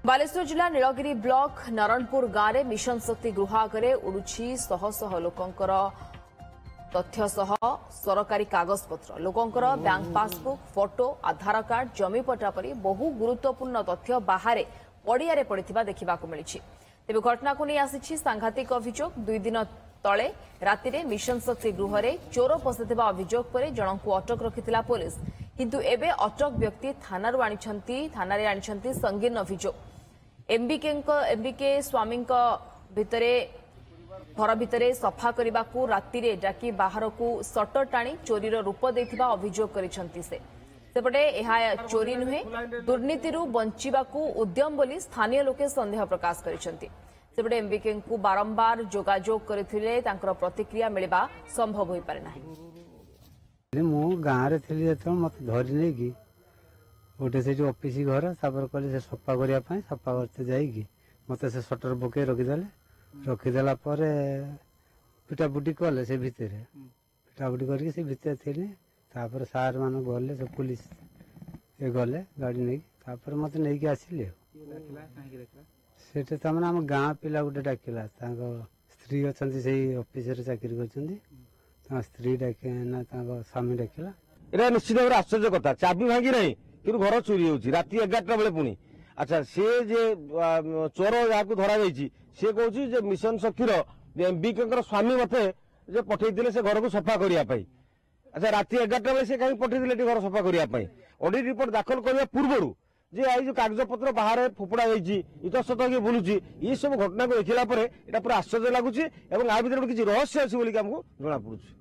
बालेश्वर जिला नीलगिरी ब्लॉक नारायणपुर गांव में मिशन शक्ति गृह आगे उड़ुछि शह शह लोकंकर तथ्य सह सरकारी कागजपत्र लोकंकर बैंक पासबुक फोटो आधार कार्ड जमीपट्टा परी बहु गुरुत्वपूर्ण तथ्य बाहर पड़िया पड़ता देखा मिली। तेज घटना को नहीं आसी सांघातिक अभियोग 2 दिन तले राति मिशन शक्ति गृह में चोर पशिथिबा अभियोग पर जन को अटक रखिथिला पुलिस किंतु एबे अटक व्यक्ति थानारू आनी संगीन अभियोग। एमबीके स्वामी घर भितर सफा करने को राति डाकी बाहर को सटर टाणी चोरीर रूप देथिबा अभियोग करिसंती सेपटे यह चोरी नुहे दुर्नीति बंचिबा उद्यम बोली स्थानीय लोके संदेह प्रकाश करिसंती। सेपटे एमबीके को बारंबार जोगाजोग करथिले तांकर प्रतिक्रिया मिलवा संभव होई पारे नाही। मु गाँव में थी जो मत धरी नहीं कि गोटे से ऑफिस घर कहले से सफा करने सफा करते जाइए मत से सटर पकई रखीदेला पिटापुटी कले से भितर पिटापुटी करके से भितर थी सार मान गले सब पुलिस ये गले गाड़ी नहीं मत नहीं आसिले से आम गाँ पिला गोटे डाकिला स्त्री अच्छा से ऑफिस चाकरी कर स्त्री डाकिना स्वामी डाकिला एटा निश्चित भाव आश्चर्य कथा चाबी भांगी ना कि घर चोरी होती राति 11टा बेले पुणी अच्छा से जे चोर यहाँ धरा जाइए सी कह मिशन शक्तिर एमबीके स्वामी मते जे पठे से घर को सफा करने अच्छा राति 11टा बेले से कहीं पठे घर सफा करने ऑडिट रिपोर्ट दाखल करने पूर्व जे आई जो कागज पत्र बाहर फोपड़ा इतस्त बुलूँ ये सब घटना को देखला पूरा आश्चर्य लगुच आ भर किसी रहस्य अच्छी जना पड़ुଛି।